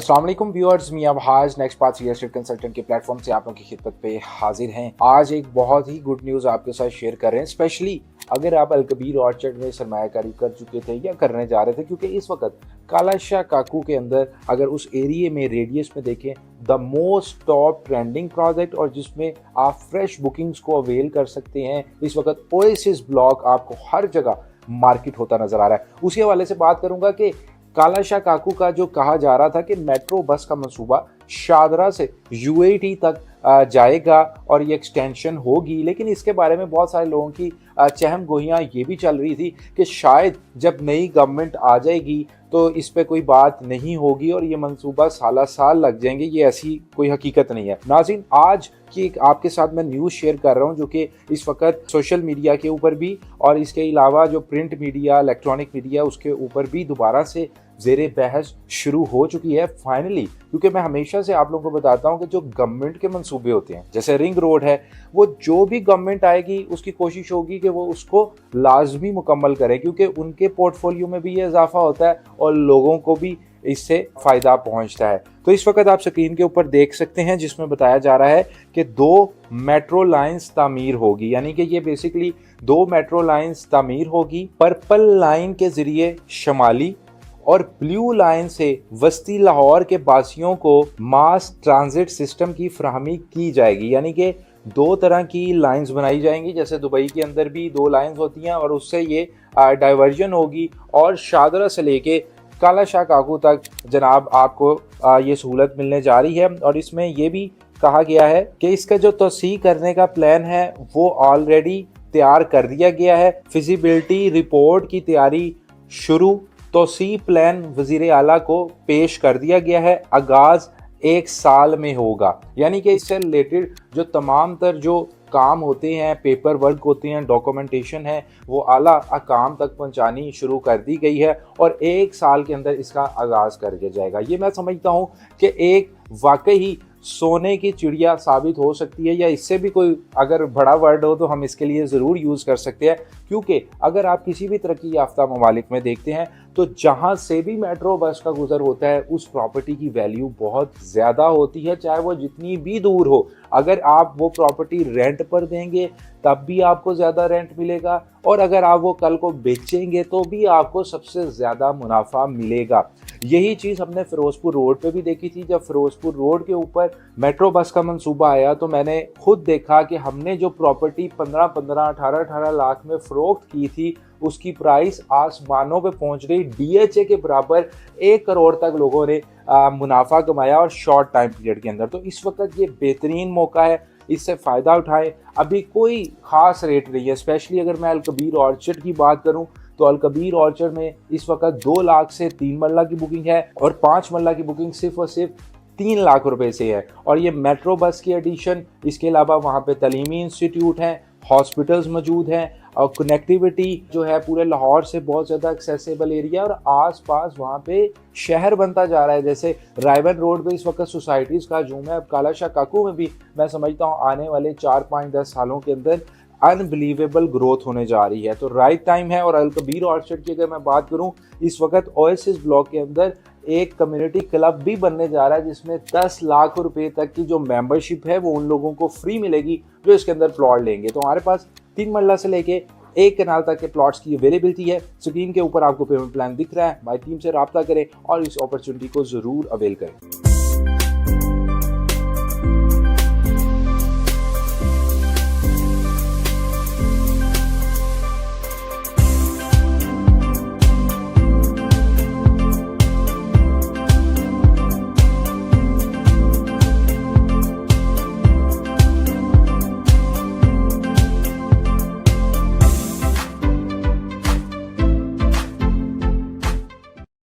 अस्सलाम वालेकुम viewers, Mian Wahaj next path real estate consultant के प्लेटफॉर्म से आप लोगों की खिदमत पे हाजिर हैं। आज एक बहुत ही गुड न्यूज़ आपके साथ शेयर कर रहे हैं, स्पेशली अगर आप अलकबीर ऑर्चर्ड में सरमायाकारी कर चुके थे या करने जा रहे थे, क्योंकि इस वक्त कालाशाह काकू के अंदर अगर उस एरिया में रेडियस में देखें the most top trending project और जिसमें आप फ्रेश बुकिंग्स को अवेल कर सकते हैं। इस वक्त ओएसिस ब्लॉक आपको हर जगह मार्केट होता नजर आ रहा है। उसी हवाले से बात करूंगा कि कालाशाह काकू का जो कहा जा रहा था कि मेट्रो बस का मंसूबा शादरा से यूएटी तक जाएगा और ये एक्सटेंशन होगी, लेकिन इसके बारे में बहुत सारे लोगों की चहम गोहियाँ ये भी चल रही थी कि शायद जब नई गवर्नमेंट आ जाएगी तो इस पे कोई बात नहीं होगी और ये मंसूबा साला साल लग जाएंगे। ये ऐसी कोई हकीकत नहीं है। नाज़रीन, आज की आपके साथ मैं न्यूज़ शेयर कर रहा हूँ जो कि इस वक्त सोशल मीडिया के ऊपर भी और इसके अलावा जो प्रिंट मीडिया, इलेक्ट्रॉनिक मीडिया, उसके ऊपर भी दोबारा से ज़ेरे बहस शुरू हो चुकी है फाइनली। क्योंकि मैं हमेशा से आप लोगों को बताता हूँ कि जो गवर्नमेंट के मंसूबे होते हैं, जैसे रिंग रोड है, वो जो भी गवर्नमेंट आएगी उसकी कोशिश होगी कि वो उसको लाजमी मुकम्मल करे, क्योंकि उनके पोर्टफोलियो में भी ये इजाफा होता है और लोगों को भी इससे फ़ायदा पहुंचता है। तो इस वक्त आप स्क्रीन के ऊपर देख सकते हैं जिसमें बताया जा रहा है कि 2 मेट्रो लाइंस तामीर होगी, यानी कि ये बेसिकली 2 मेट्रो लाइंस तामीर होगी। पर्पल लाइन के ज़रिए शमाली और ब्लू लाइन से वस्ती लाहौर के बासियों को मास ट्रांजिट सिस्टम की फराहमी की जाएगी, यानी कि 2 तरह की लाइंस बनाई जाएंगी। जैसे दुबई के अंदर भी 2 लाइंस होती हैं और उससे ये डाइवर्जन होगी और शादरा से लेके कालाशाह काकू तक जनाब आपको ये सहूलत मिलने जा रही है। और इसमें ये भी कहा गया है कि इसका जो तोसी करने का प्लान है वो ऑलरेडी तैयार कर दिया गया है। फिजिबिलिटी रिपोर्ट की तैयारी शुरू, तोसी प्लान वजीर आला को पेश कर दिया गया है। आगाज 1 साल में होगा, यानी कि इससे रिलेटेड जो तमाम तर जो काम होते हैं, पेपर वर्क होते हैं, डॉक्यूमेंटेशन है, वो आला अकाम तक पहुंचानी शुरू कर दी गई है और 1 साल के अंदर इसका आगाज़ कर दिया जाएगा। ये मैं समझता हूँ कि एक वाकई सोने की चिड़िया साबित हो सकती है, या इससे भी कोई अगर बड़ा वर्ड हो तो हम इसके लिए ज़रूर यूज़ कर सकते हैं। क्योंकि अगर आप किसी भी तरक्की याफ्ता ममालिक में देखते हैं तो जहाँ से भी मेट्रो बस का गुजर होता है उस प्रॉपर्टी की वैल्यू बहुत ज़्यादा होती है, चाहे वो जितनी भी दूर हो। अगर आप वो प्रॉपर्टी रेंट पर देंगे तब भी आपको ज़्यादा रेंट मिलेगा और अगर आप वो कल को बेचेंगे तो भी आपको सबसे ज़्यादा मुनाफा मिलेगा। यही चीज़ हमने फिरोजपुर रोड पे भी देखी थी। जब फिरोजपुर रोड के ऊपर मेट्रो बस का मंसूबा आया तो मैंने खुद देखा कि हमने जो प्रॉपर्टी 15-15, 18-18 लाख में फ़रोख्त की थी उसकी प्राइस आसमानों पे पहुंच गई। डीएचए के बराबर 1 करोड़ तक लोगों ने मुनाफा कमाया और शॉर्ट टाइम पीरियड के अंदर। तो इस वक्त ये बेहतरीन मौका है, इससे फ़ायदा उठाएं। अभी कोई ख़ास रेट नहीं है। स्पेशली अगर मैं अलकबीर ऑर्चर्ड की बात करूं तो अलकबीर ऑर्चर्ड में इस वक्त 2 लाख से 3 मरला की बुकिंग है और 5 मरला की बुकिंग सिर्फ और सिर्फ 3 लाख रुपए से है। और ये मेट्रो बस की एडिशन, इसके अलावा वहाँ पे तलीमी इंस्टीट्यूट हैं, हॉस्पिटल्स मौजूद हैं और कनेक्टिविटी जो है पूरे लाहौर से बहुत ज़्यादा एक्सेसिबल एरिया और आसपास वहाँ पे शहर बनता जा रहा है। जैसे रायबन रोड पे इस वक्त सोसाइटीज़ का हजूम है। अब कालाशाह काकू में भी मैं समझता हूँ आने वाले 4, 5, 10 सालों के अंदर अनबिलीवेबल ग्रोथ होने जा रही है। तो राइट टाइम है। और अलकबीर ऑर्चर्ड की अगर मैं बात करूं, इस वक्त ओएसिस ब्लॉक के अंदर एक कम्युनिटी क्लब भी बनने जा रहा है जिसमें 10 लाख रुपए तक की जो मेंबरशिप है वो उन लोगों को फ्री मिलेगी जो इसके अंदर प्लॉट लेंगे। तो हमारे पास 3 मरला से लेके 1 कनाल तक के प्लॉट्स की अवेलेबिलिटी है। स्क्रीन के ऊपर आपको पेमेंट प्लान दिख रहा है। हमारी टीम से रब्ता करें और इस अपॉर्चुनिटी को ज़रूर अवेल करें।